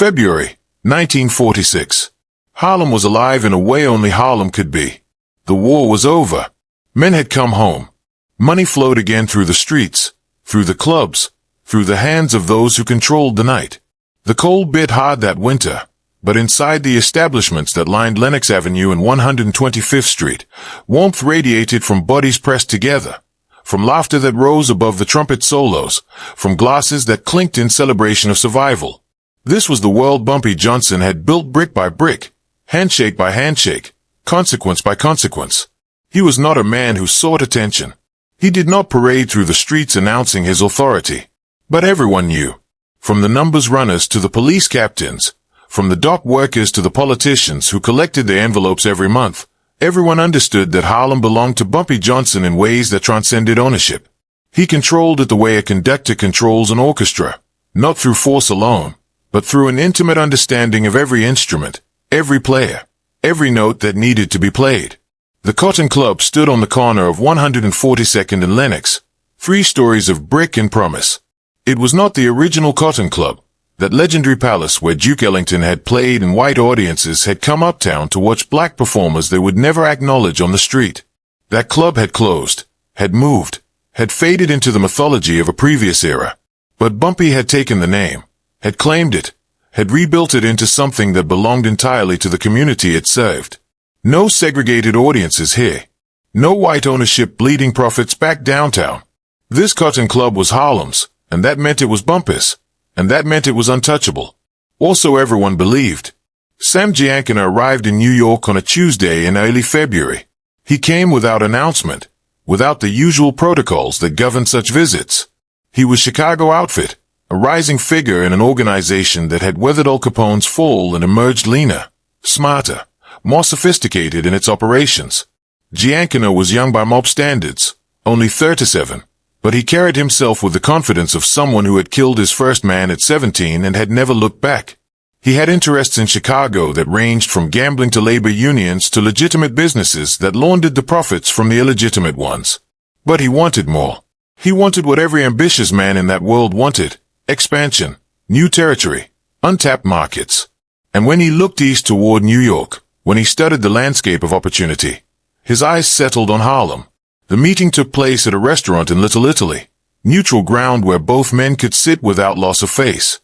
February 1946. Harlem was alive in a way only Harlem could be. The war was over. Men had come home. Money flowed again through the streets, through the clubs, through the hands of those who controlled the night. The cold bit hard that winter, but inside the establishments that lined Lenox Avenue and 125th Street, warmth radiated from bodies pressed together, from laughter that rose above the trumpet solos, from glasses that clinked in celebration of survival. This was the world Bumpy Johnson had built brick by brick, handshake by handshake, consequence by consequence. He was not a man who sought attention. He did not parade through the streets announcing his authority. But everyone knew. From the numbers runners to the police captains, from the dock workers to the politicians who collected their envelopes every month, everyone understood that Harlem belonged to Bumpy Johnson in ways that transcended ownership. He controlled it the way a conductor controls an orchestra, not through force alone, but through an intimate understanding of every instrument, every player, every note that needed to be played. The Cotton Club stood on the corner of 142nd and Lenox, 3 stories of brick and promise. It was not the original Cotton Club, that legendary palace where Duke Ellington had played and white audiences had come uptown to watch black performers they would never acknowledge on the street. That club had closed, had moved, had faded into the mythology of a previous era. But Bumpy had taken the name, had claimed it, had rebuilt it into something that belonged entirely to the community it served. No segregated audiences here. No white ownership bleeding profits back downtown. This Cotton Club was Harlem's, and that meant it was Bumpy's, and that meant it was untouchable. Also everyone believed. Sam Giancana arrived in New York on a Tuesday in early February. He came without announcement, without the usual protocols that govern such visits. He was Chicago outfit, a rising figure in an organization that had weathered Al Capone's fall and emerged leaner, smarter, more sophisticated in its operations. Giancana was young by mob standards, only 37, but he carried himself with the confidence of someone who had killed his first man at 17 and had never looked back. He had interests in Chicago that ranged from gambling to labor unions to legitimate businesses that laundered the profits from the illegitimate ones. But he wanted more. He wanted what every ambitious man in that world wanted: expansion, new territory, untapped markets. And when he looked east toward New York, when he studied the landscape of opportunity, his eyes settled on Harlem. The meeting took place at a restaurant in Little Italy, neutral ground where both men could sit without loss of face.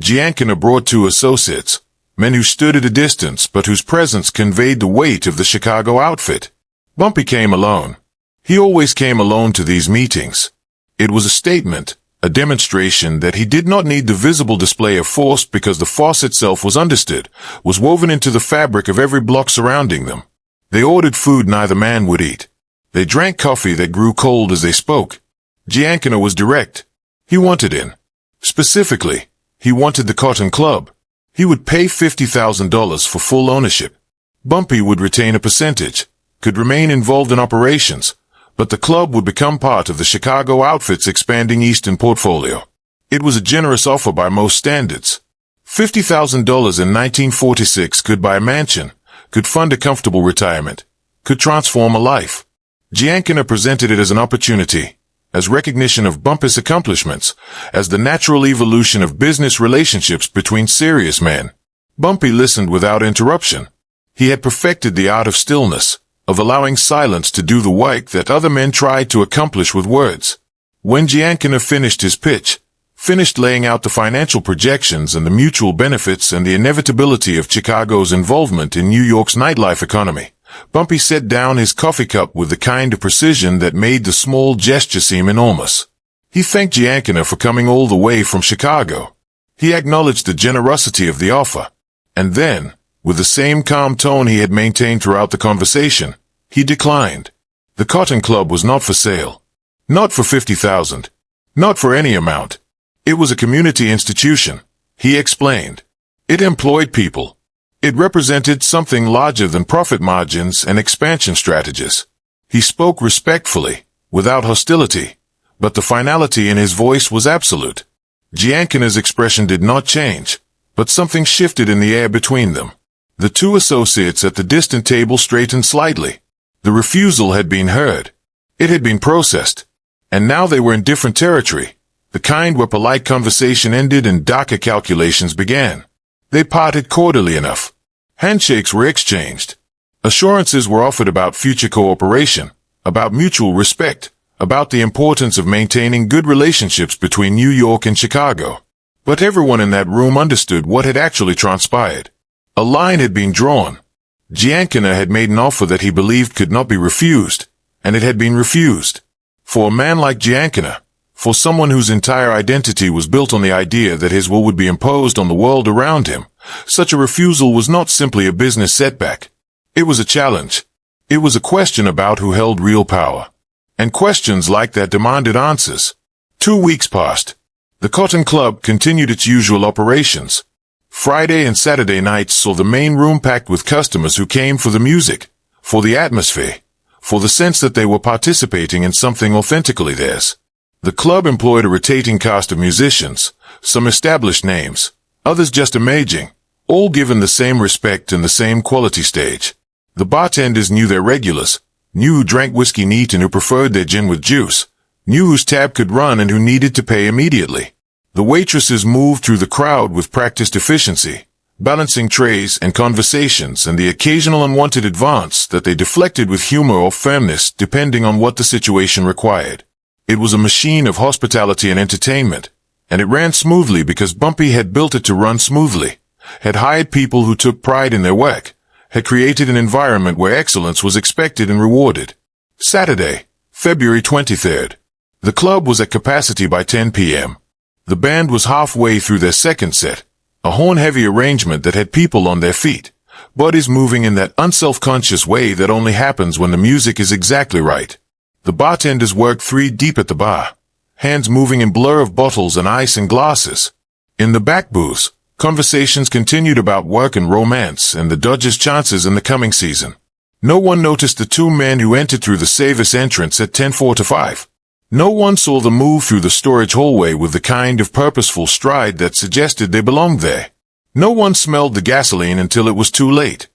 Giancana brought 2 associates, men who stood at a distance but whose presence conveyed the weight of the Chicago outfit. Bumpy came alone. He always came alone to these meetings. It was a statement, a demonstration that he did not need the visible display of force because the force itself was understood, was woven into the fabric of every block surrounding them. They ordered food neither man would eat. They drank coffee that grew cold as they spoke. Giancana was direct. He wanted in. Specifically, he wanted the Cotton Club. He would pay $50,000 for full ownership. Bumpy would retain a percentage, could remain involved in operations, but the club would become part of the Chicago outfit's expanding Eastern portfolio. It was a generous offer by most standards. $50,000 in 1946 could buy a mansion, could fund a comfortable retirement, could transform a life. Giancana presented it as an opportunity, as recognition of Bumpy's accomplishments, as the natural evolution of business relationships between serious men. Bumpy listened without interruption. He had perfected the art of stillness, of allowing silence to do the work that other men tried to accomplish with words. When Giancana finished his pitch, finished laying out the financial projections and the mutual benefits and the inevitability of Chicago's involvement in New York's nightlife economy, Bumpy set down his coffee cup with the kind of precision that made the small gesture seem enormous. He thanked Giancana for coming all the way from Chicago. He acknowledged the generosity of the offer. And then, with the same calm tone he had maintained throughout the conversation, he declined. The Cotton Club was not for sale. Not for $50,000. Not for any amount. It was a community institution, he explained. It employed people. It represented something larger than profit margins and expansion strategies. He spoke respectfully, without hostility, but the finality in his voice was absolute. Giancana's expression did not change, but something shifted in the air between them. The 2 associates at the distant table straightened slightly. The refusal had been heard. It had been processed. And now they were in different territory, the kind where polite conversation ended and darker calculations began. They parted cordially enough. Handshakes were exchanged. Assurances were offered about future cooperation, about mutual respect, about the importance of maintaining good relationships between New York and Chicago. But everyone in that room understood what had actually transpired. A line had been drawn. Giancana had made an offer that he believed could not be refused, and it had been refused. For a man like Giancana, for someone whose entire identity was built on the idea that his will would be imposed on the world around him, such a refusal was not simply a business setback. It was a challenge. It was a question about who held real power. And questions like that demanded answers. 2 weeks passed. The Cotton Club continued its usual operations. Friday and Saturday nights saw the main room packed with customers who came for the music, for the atmosphere, for the sense that they were participating in something authentically theirs. The club employed a rotating cast of musicians, some established names, others just emerging, all given the same respect and the same quality stage. The bartenders knew their regulars, knew who drank whiskey neat and who preferred their gin with juice, knew whose tab could run and who needed to pay immediately. The waitresses moved through the crowd with practiced efficiency, balancing trays and conversations and the occasional unwanted advance that they deflected with humor or firmness depending on what the situation required. It was a machine of hospitality and entertainment, and it ran smoothly because Bumpy had built it to run smoothly, had hired people who took pride in their work, had created an environment where excellence was expected and rewarded. Saturday, February 23rd. The club was at capacity by 10 p.m. The band was halfway through their second set, a horn-heavy arrangement that had people on their feet, bodies moving in that unself-conscious way that only happens when the music is exactly right. The bartenders worked 3 deep at the bar, hands moving in blur of bottles and ice and glasses. In the back booths, conversations continued about work and romance and the Dodgers' chances in the coming season. No one noticed the 2 men who entered through the service entrance at 10:45. No one saw them move through the storage hallway with the kind of purposeful stride that suggested they belonged there. No one smelled the gasoline until it was too late.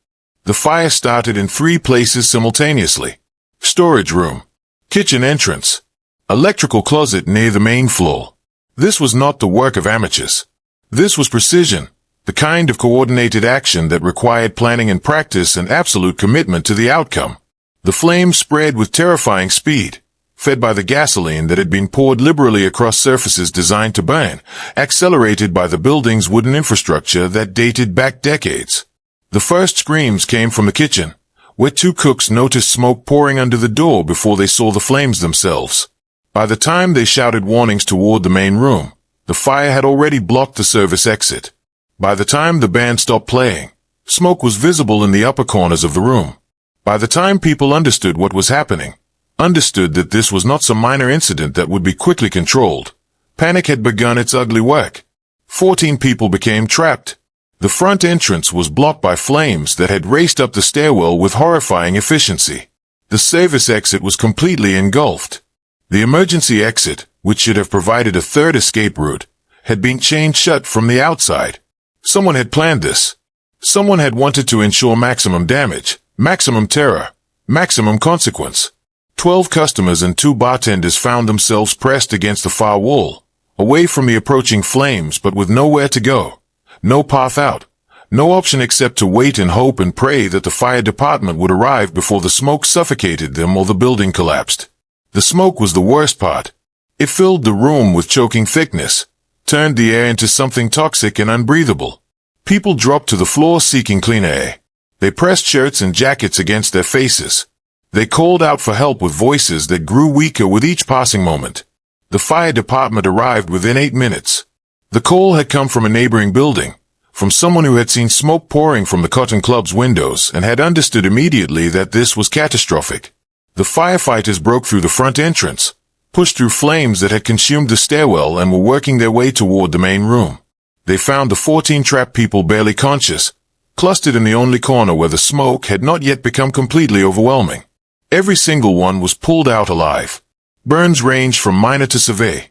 The fire started in 3 places simultaneously. Storage room, kitchen entrance, electrical closet near the main floor. This was not the work of amateurs. This was precision, the kind of coordinated action that required planning and practice and absolute commitment to the outcome. The flames spread with terrifying speed, fed by the gasoline that had been poured liberally across surfaces designed to burn, accelerated by the building's wooden infrastructure that dated back decades. The first screams came from the kitchen, where 2 cooks noticed smoke pouring under the door before they saw the flames themselves. By the time they shouted warnings toward the main room, the fire had already blocked the service exit. By the time the band stopped playing, smoke was visible in the upper corners of the room. By the time people understood what was happening, understood that this was not some minor incident that would be quickly controlled, panic had begun its ugly work. 14 people became trapped. The front entrance was blocked by flames that had raced up the stairwell with horrifying efficiency. The service exit was completely engulfed. The emergency exit, which should have provided a third escape route, had been chained shut from the outside. Someone had planned this. Someone had wanted to ensure maximum damage, maximum terror, maximum consequence. 12 customers and 2 bartenders found themselves pressed against the far wall, away from the approaching flames but with nowhere to go, no path out, no option except to wait and hope and pray that the fire department would arrive before the smoke suffocated them or the building collapsed. The smoke was the worst part. It filled the room with choking thickness, turned the air into something toxic and unbreathable. People dropped to the floor seeking cleaner air. They pressed shirts and jackets against their faces. They called out for help with voices that grew weaker with each passing moment. The fire department arrived within 8 minutes. The call had come from a neighboring building, from someone who had seen smoke pouring from the Cotton Club's windows and had understood immediately that this was catastrophic. The firefighters broke through the front entrance, pushed through flames that had consumed the stairwell and were working their way toward the main room. They found the 14 trapped people barely conscious, clustered in the only corner where the smoke had not yet become completely overwhelming. Every single one was pulled out alive. Burns ranged from minor to severe.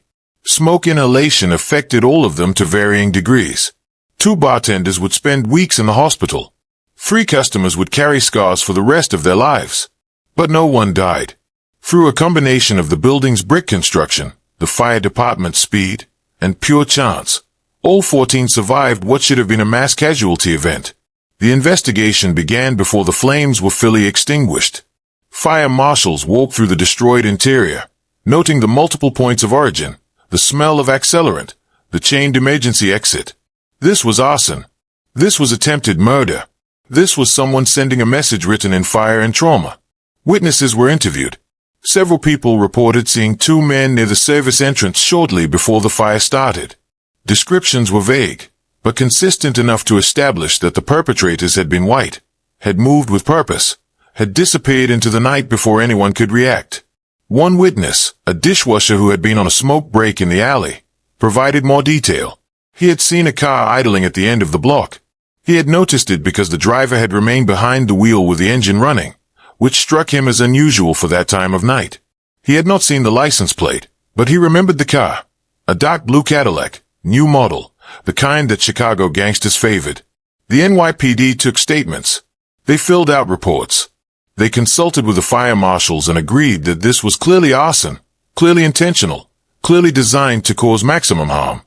Smoke inhalation affected all of them to varying degrees. 2 bartenders would spend weeks in the hospital. 3 customers would carry scars for the rest of their lives. But no one died. Through a combination of the building's brick construction, the fire department's speed, and pure chance, All 14 survived what should have been a mass casualty event. The investigation began before the flames were fully extinguished. Fire marshals walked through the destroyed interior, noting the multiple points of origin, the smell of accelerant, the chained emergency exit. This was arson. This was attempted murder. This was someone sending a message written in fire and trauma. Witnesses were interviewed. Several people reported seeing two men near the service entrance shortly before the fire started. Descriptions were vague, but consistent enough to establish that the perpetrators had been white, had moved with purpose, had disappeared into the night before anyone could react. One witness, a dishwasher who had been on a smoke break in the alley, provided more detail. He had seen a car idling at the end of the block. He had noticed it because the driver had remained behind the wheel with the engine running, which struck him as unusual for that time of night. He had not seen the license plate, but he remembered the car. A dark blue Cadillac, new model, the kind that Chicago gangsters favored. The NYPD took statements. They filled out reports. They consulted with the fire marshals and agreed that this was clearly arson, clearly intentional, clearly designed to cause maximum harm.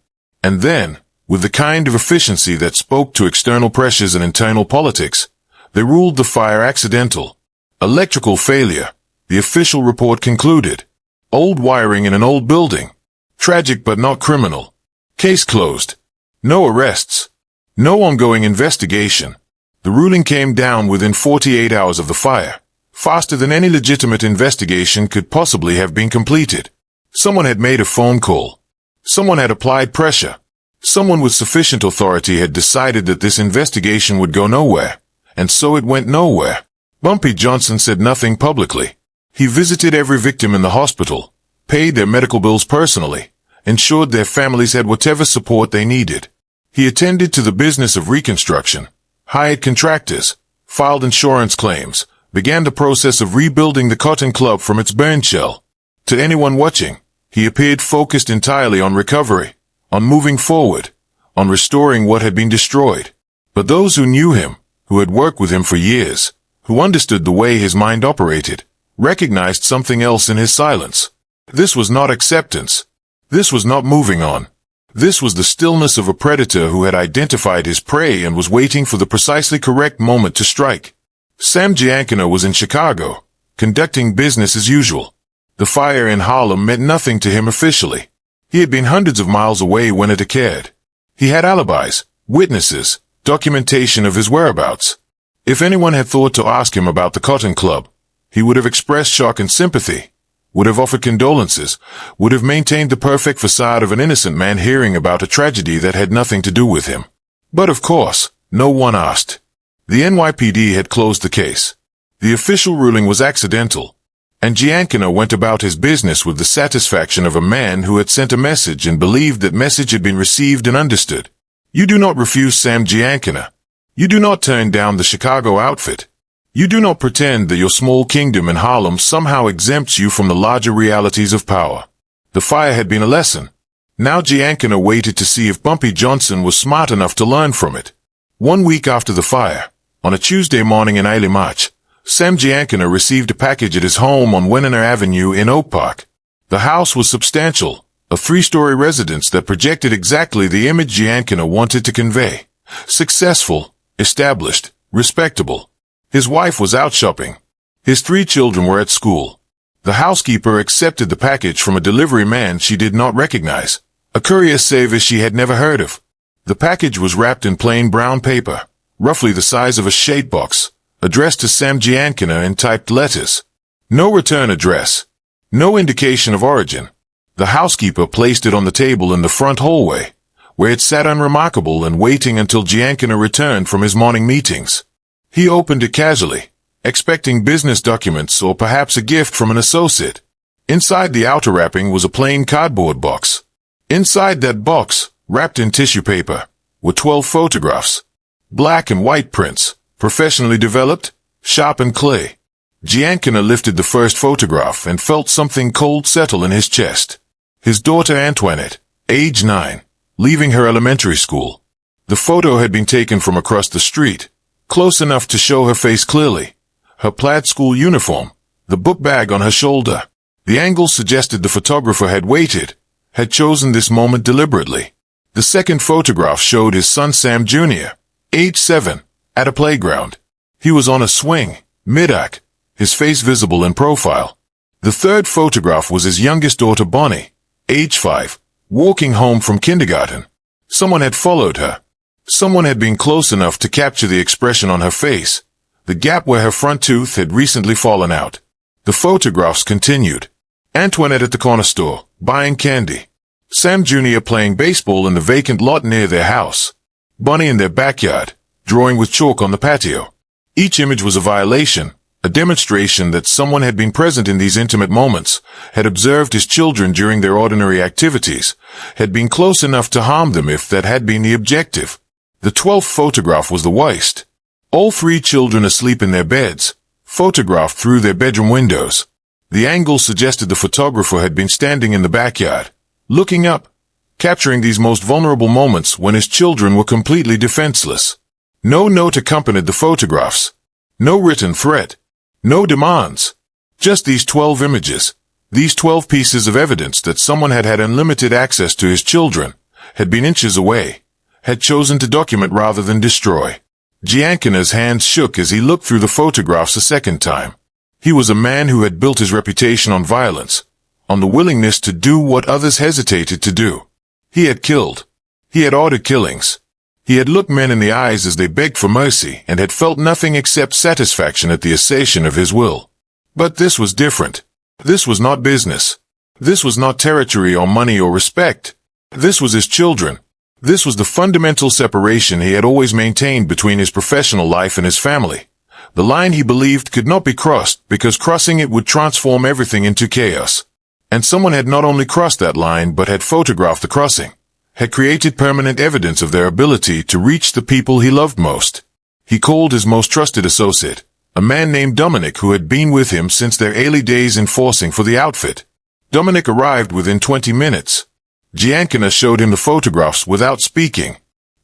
And then, with the kind of efficiency that spoke to external pressures and internal politics, they ruled the fire accidental. Electrical failure, the official report concluded. Old wiring in an old building. Tragic but not criminal. Case closed. No arrests. No ongoing investigation. The ruling came down within 48 hours of the fire, faster than any legitimate investigation could possibly have been completed. Someone had made a phone call. Someone had applied pressure. Someone with sufficient authority had decided that this investigation would go nowhere, and so it went nowhere. Bumpy Johnson said nothing publicly. He visited every victim in the hospital, paid their medical bills personally, ensured their families had whatever support they needed. He attended to the business of reconstruction, hired contractors, filed insurance claims, began the process of rebuilding the Cotton Club from its burn shell. To anyone watching, he appeared focused entirely on recovery, on moving forward, on restoring what had been destroyed. But those who knew him, who had worked with him for years, who understood the way his mind operated, recognized something else in his silence. This was not acceptance. This was not moving on. This was the stillness of a predator who had identified his prey and was waiting for the precisely correct moment to strike. Sam Giancana was in Chicago, conducting business as usual. The fire in Harlem meant nothing to him officially. He had been hundreds of miles away when it occurred. He had alibis, witnesses, documentation of his whereabouts. If anyone had thought to ask him about the Cotton Club, he would have expressed shock and sympathy, would have offered condolences, would have maintained the perfect facade of an innocent man hearing about a tragedy that had nothing to do with him. But of course, no one asked. The NYPD had closed the case. The official ruling was accidental, and Giancana went about his business with the satisfaction of a man who had sent a message and believed that message had been received and understood. You do not refuse Sam Giancana. You do not turn down the Chicago outfit. You do not pretend that your small kingdom in Harlem somehow exempts you from the larger realities of power. The fire had been a lesson. Now Giancana waited to see if Bumpy Johnson was smart enough to learn from it. 1 week after the fire, on a Tuesday morning in early March, Sam Giancana received a package at his home on Winner Avenue in Oak Park. The house was substantial, a 3-story residence that projected exactly the image Giancana wanted to convey. Successful, established, respectable. His wife was out shopping. His 3 children were at school. The housekeeper accepted the package from a delivery man she did not recognize, a courier service she had never heard of. The package was wrapped in plain brown paper, roughly the size of a shade box, addressed to Sam Giancana in typed letters. No return address. No indication of origin. The housekeeper placed it on the table in the front hallway, where it sat unremarkable and waiting until Giancana returned from his morning meetings. He opened it casually, expecting business documents or perhaps a gift from an associate. Inside the outer wrapping was a plain cardboard box. Inside that box, wrapped in tissue paper, were 12 photographs. Black and white prints, professionally developed, sharp and clay. Giancana lifted the first photograph and felt something cold settle in his chest. His daughter Antoinette, age 9, leaving her elementary school. The photo had been taken from across the street, close enough to show her face clearly. Her plaid school uniform, the book bag on her shoulder. The angle suggested the photographer had waited, had chosen this moment deliberately. The second photograph showed his son Sam Jr., age 7, at a playground. He was on a swing, mid-act, his face visible in profile. The third photograph was his youngest daughter Bonnie, age 5, walking home from kindergarten. Someone had followed her. Someone had been close enough to capture the expression on her face, the gap where her front tooth had recently fallen out. The photographs continued. Antoinette at the corner store, buying candy. Sam Jr. playing baseball in the vacant lot near their house. Bonnie in their backyard, drawing with chalk on the patio. Each image was a violation, a demonstration that someone had been present in these intimate moments, had observed his children during their ordinary activities, had been close enough to harm them if that had been the objective. The 12th photograph was the worst. All 3 children asleep in their beds, photographed through their bedroom windows. The angle suggested the photographer had been standing in the backyard, looking up, capturing these most vulnerable moments when his children were completely defenseless. No note accompanied the photographs. No written threat. No demands. Just these 12 images. These 12 pieces of evidence that someone had had unlimited access to his children, had been inches away, had chosen to document rather than destroy. Giancana's hands shook as he looked through the photographs a second time. He was a man who had built his reputation on violence, on the willingness to do what others hesitated to do. He had killed. He had ordered killings. He had looked men in the eyes as they begged for mercy and had felt nothing except satisfaction at the assertion of his will. But this was different. This was not business. This was not territory or money or respect. This was his children. This was the fundamental separation he had always maintained between his professional life and his family. The line he believed could not be crossed because crossing it would transform everything into chaos. And someone had not only crossed that line but had photographed the crossing, had created permanent evidence of their ability to reach the people he loved most. He called his most trusted associate, a man named Dominic who had been with him since their early days enforcing for the outfit. Dominic arrived within 20 minutes. Giancana showed him the photographs without speaking.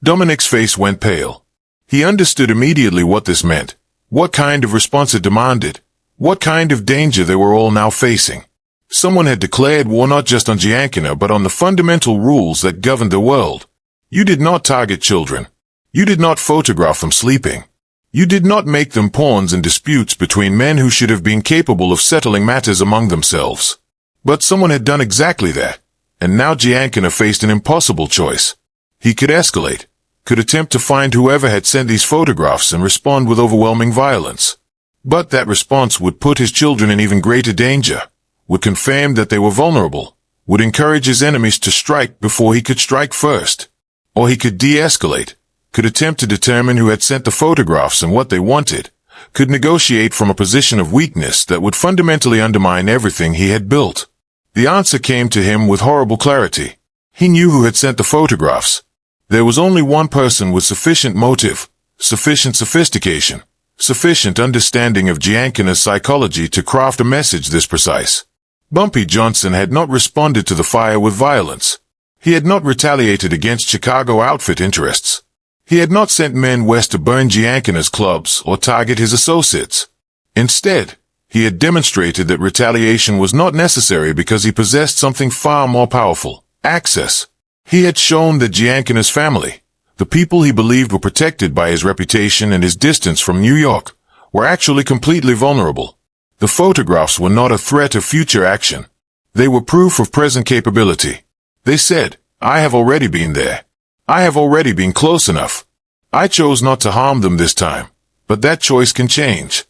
Dominic's face went pale. He understood immediately what this meant, what kind of response it demanded, what kind of danger they were all now facing. Someone had declared war not just on Giancana but on the fundamental rules that governed the world. You did not target children. You did not photograph them sleeping. You did not make them pawns in disputes between men who should have been capable of settling matters among themselves. But someone had done exactly that, and now Giancana faced an impossible choice. He could escalate, could attempt to find whoever had sent these photographs and respond with overwhelming violence. But that response would put his children in even greater danger, would confirm that they were vulnerable, would encourage his enemies to strike before he could strike first. Or he could de-escalate, could attempt to determine who had sent the photographs and what they wanted, could negotiate from a position of weakness that would fundamentally undermine everything he had built. The answer came to him with horrible clarity. He knew who had sent the photographs. There was only one person with sufficient motive, sufficient sophistication, sufficient understanding of Giancana's psychology to craft a message this precise. Bumpy Johnson had not responded to the fire with violence. He had not retaliated against Chicago outfit interests. He had not sent men west to burn Giancana's clubs or target his associates. Instead, he had demonstrated that retaliation was not necessary because he possessed something far more powerful, access. He had shown that Giancana's family, the people he believed were protected by his reputation and his distance from New York, were actually completely vulnerable. The photographs were not a threat of future action. They were proof of present capability. They said, I have already been there. I have already been close enough. I chose not to harm them this time, but that choice can change.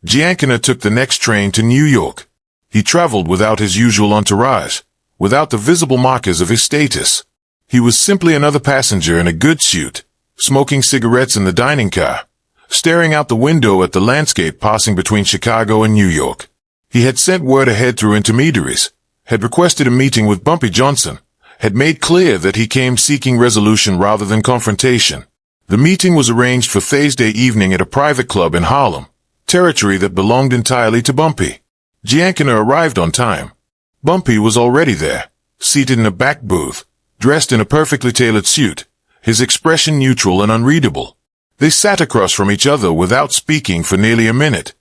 Giancana took the next train to New York. He traveled without his usual entourage, without the visible markers of his status. He was simply another passenger in a good suit, smoking cigarettes in the dining car, staring out the window at the landscape passing between Chicago and New York. He had sent word ahead through intermediaries, had requested a meeting with Bumpy Johnson, had made clear that he came seeking resolution rather than confrontation. The meeting was arranged for Thursday evening at a private club in Harlem, territory that belonged entirely to Bumpy. Giancana arrived on time. Bumpy was already there, seated in a back booth, dressed in a perfectly tailored suit, his expression neutral and unreadable. They sat across from each other without speaking for nearly a minute.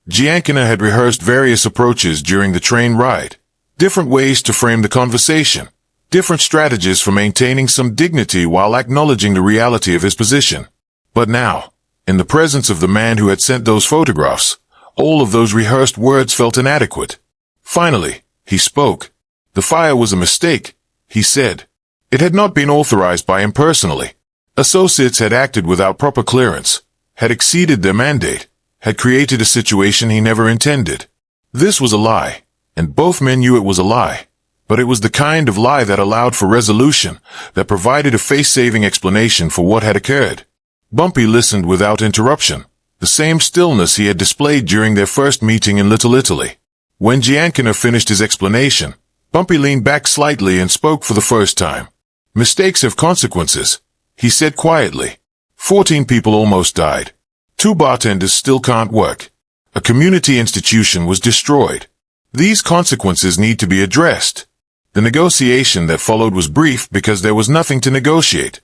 Giancana had rehearsed various approaches during the train ride, different ways to frame the conversation, different strategies for maintaining some dignity while acknowledging the reality of his position. But now, in the presence of the man who had sent those photographs, all of those rehearsed words felt inadequate. Finally, he spoke. The fire was a mistake, he said. It had not been authorized by him personally. Associates had acted without proper clearance, had exceeded their mandate, had created a situation he never intended. This was a lie, and both men knew it was a lie. But it was the kind of lie that allowed for resolution, that provided a face-saving explanation for what had occurred. Bumpy listened without interruption, the same stillness he had displayed during their first meeting in Little Italy. When Giancana finished his explanation, Bumpy leaned back slightly and spoke for the first time. "Mistakes have consequences," he said quietly. 14 people almost died. 2 bartenders still can't work. A community institution was destroyed. These consequences need to be addressed. The negotiation that followed was brief because there was nothing to negotiate.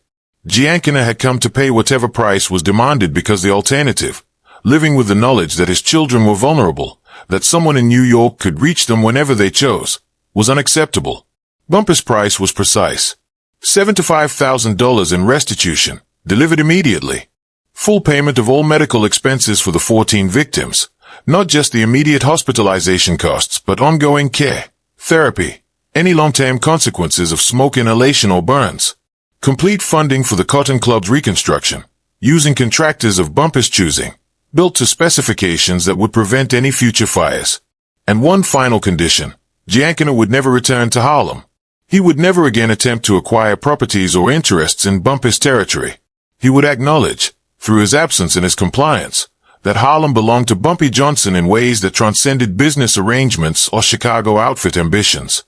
Giancana had come to pay whatever price was demanded because the alternative, living with the knowledge that his children were vulnerable, that someone in New York could reach them whenever they chose, was unacceptable. Bumpy's price was precise. $75,000 in restitution, delivered immediately. Full payment of all medical expenses for the 14 victims, not just the immediate hospitalization costs, but ongoing care, therapy, any long-term consequences of smoke inhalation or burns. Complete funding for the Cotton Club's reconstruction, using contractors of Bumpy's choosing, built to specifications that would prevent any future fires. And one final condition: Giancana would never return to Harlem. He would never again attempt to acquire properties or interests in Bumpy's territory. He would acknowledge, through his absence and his compliance, that Harlem belonged to Bumpy Johnson in ways that transcended business arrangements or Chicago outfit ambitions.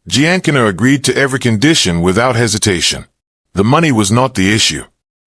Giancana agreed to every condition without hesitation. The money was not the issue.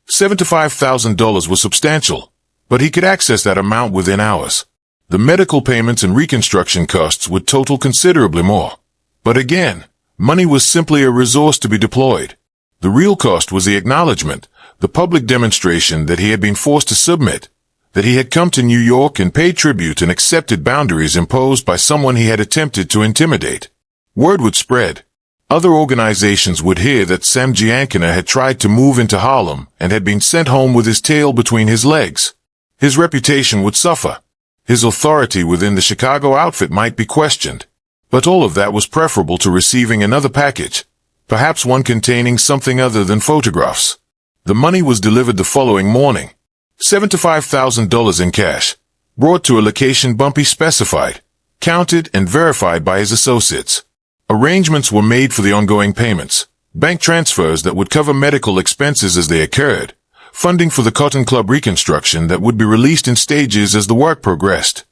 $75,000 was substantial, but he could access that amount within hours. The medical payments and reconstruction costs would total considerably more. But again, money was simply a resource to be deployed. The real cost was the acknowledgement, the public demonstration that he had been forced to submit, that he had come to New York and paid tribute and accepted boundaries imposed by someone he had attempted to intimidate. Word would spread. Other organizations would hear that Sam Giancana had tried to move into Harlem and had been sent home with his tail between his legs. His reputation would suffer. His authority within the Chicago outfit might be questioned. But all of that was preferable to receiving another package, perhaps one containing something other than photographs. The money was delivered the following morning. $75,000 in cash, brought to a location Bumpy specified, counted and verified by his associates. Arrangements were made for the ongoing payments, bank transfers that would cover medical expenses as they occurred, funding for the Cotton Club reconstruction that would be released in stages as the work progressed.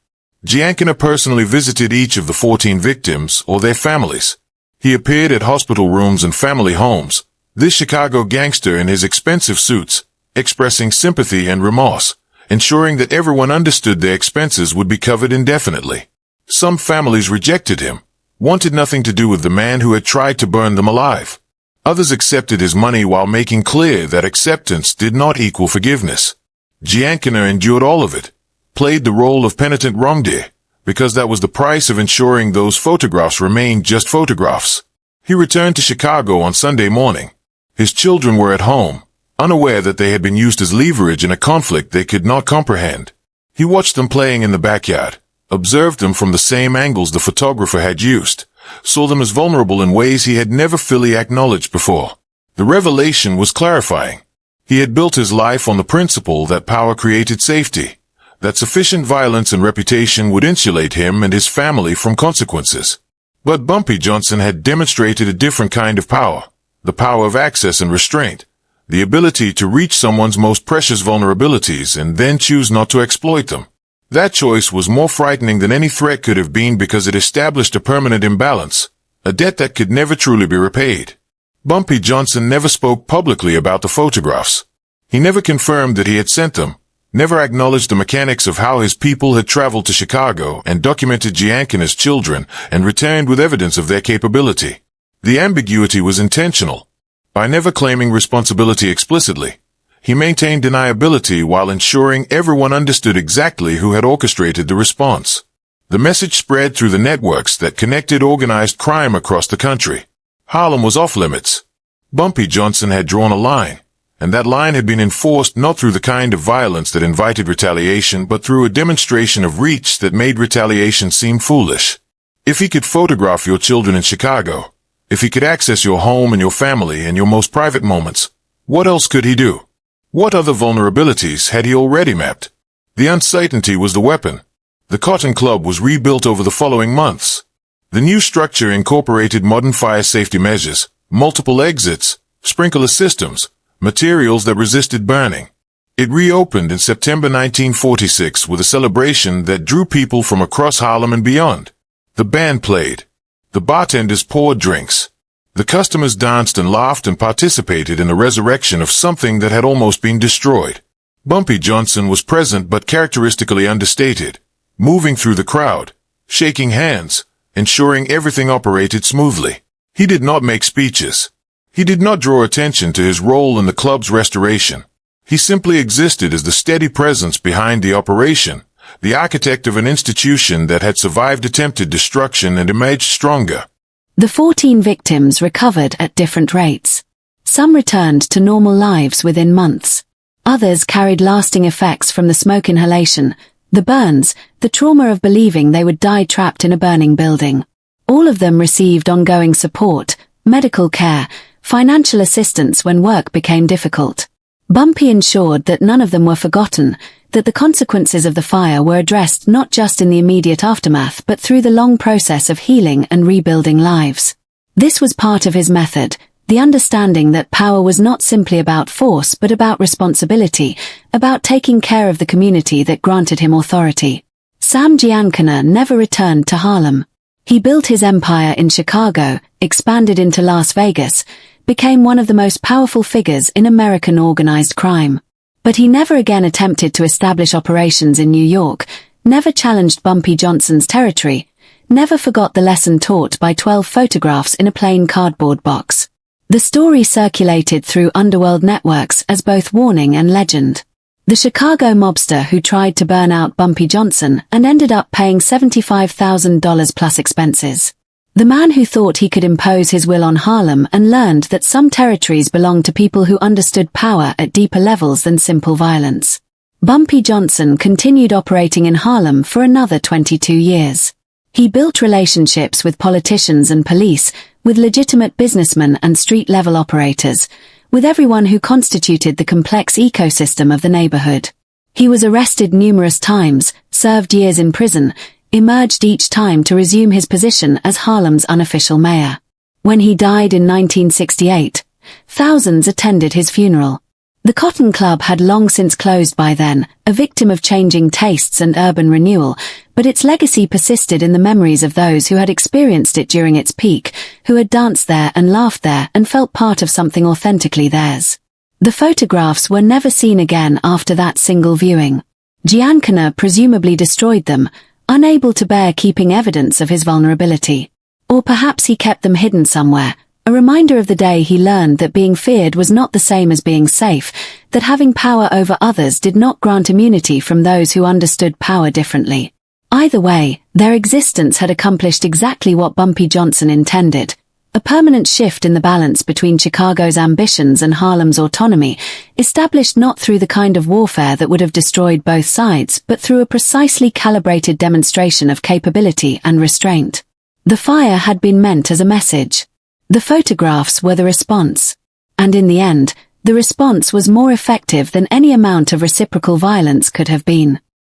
Giancana personally visited each of the 14 victims or their families. He appeared at hospital rooms and family homes, this Chicago gangster in his expensive suits, expressing sympathy and remorse, ensuring that everyone understood their expenses would be covered indefinitely. Some families rejected him, wanted nothing to do with the man who had tried to burn them alive. Others accepted his money while making clear that acceptance did not equal forgiveness. Giancana endured all of it, played the role of penitent wrongdoer, because that was the price of ensuring those photographs remained just photographs. He returned to Chicago on Sunday morning. His children were at home, unaware that they had been used as leverage in a conflict they could not comprehend. He watched them playing in the backyard, observed them from the same angles the photographer had used, saw them as vulnerable in ways he had never fully acknowledged before. The revelation was clarifying. He had built his life on the principle that power created safety, that sufficient violence and reputation would insulate him and his family from consequences. But Bumpy Johnson had demonstrated a different kind of power, the power of access and restraint, the ability to reach someone's most precious vulnerabilities and then choose not to exploit them. That choice was more frightening than any threat could have been because it established a permanent imbalance, a debt that could never truly be repaid. Bumpy Johnson never spoke publicly about the photographs. He never confirmed that he had sent them, never acknowledged the mechanics of how his people had traveled to Chicago and documented Giancana's children and returned with evidence of their capability. The ambiguity was intentional. By never claiming responsibility explicitly, he maintained deniability while ensuring everyone understood exactly who had orchestrated the response. The message spread through the networks that connected organized crime across the country. Harlem was off limits. Bumpy Johnson had drawn a line, and that line had been enforced not through the kind of violence that invited retaliation, but through a demonstration of reach that made retaliation seem foolish. If he could photograph your children in Chicago, if he could access your home and your family and your most private moments, what else could he do? What other vulnerabilities had he already mapped? The uncertainty was the weapon. The Cotton Club was rebuilt over the following months. The new structure incorporated modern fire safety measures, multiple exits, sprinkler systems, materials that resisted burning. It reopened in September 1946 with a celebration that drew people from across Harlem and beyond. The band played. The bartenders poured drinks. The customers danced and laughed and participated in the resurrection of something that had almost been destroyed. Bumpy Johnson was present but characteristically understated, moving through the crowd, shaking hands, ensuring everything operated smoothly. He did not make speeches. He did not draw attention to his role in the club's restoration. He simply existed as the steady presence behind the operation, the architect of an institution that had survived attempted destruction and emerged stronger. The 14 victims recovered at different rates. Some returned to normal lives within months. Others carried lasting effects from the smoke inhalation, the burns, the trauma of believing they would die trapped in a burning building. All of them received ongoing support, medical care, financial assistance when work became difficult. Bumpy ensured that none of them were forgotten, that the consequences of the fire were addressed not just in the immediate aftermath but through the long process of healing and rebuilding lives. This was part of his method, the understanding that power was not simply about force but about responsibility, about taking care of the community that granted him authority. Sam Giancana never returned to Harlem. He built his empire in Chicago, expanded into Las Vegas, became one of the most powerful figures in American organized crime. But he never again attempted to establish operations in New York, never challenged Bumpy Johnson's territory, never forgot the lesson taught by 12 photographs in a plain cardboard box. The story circulated through Underworld networks as both warning and legend. The Chicago mobster who tried to burn out Bumpy Johnson and ended up paying $75,000 plus expenses. The man who thought he could impose his will on Harlem and learned that some territories belonged to people who understood power at deeper levels than simple violence. Bumpy Johnson continued operating in Harlem for another 22 years. He built relationships with politicians and police, with legitimate businessmen and street-level operators, with everyone who constituted the complex ecosystem of the neighborhood. He was arrested numerous times, served years in prison, emerged each time to resume his position as Harlem's unofficial mayor. When he died in 1968, thousands attended his funeral. The Cotton Club had long since closed by then, a victim of changing tastes and urban renewal, but its legacy persisted in the memories of those who had experienced it during its peak, who had danced there and laughed there and felt part of something authentically theirs. The photographs were never seen again after that single viewing. Giancana presumably destroyed them, unable to bear keeping evidence of his vulnerability. Or perhaps he kept them hidden somewhere, a reminder of the day he learned that being feared was not the same as being safe, that having power over others did not grant immunity from those who understood power differently. Either way, their existence had accomplished exactly what Bumpy Johnson intended, a permanent shift in the balance between Chicago's ambitions and Harlem's autonomy, established not through the kind of warfare that would have destroyed both sides but through a precisely calibrated demonstration of capability and restraint. The fire had been meant as a message. The photographs were the response. And in the end, the response was more effective than any amount of reciprocal violence could have been.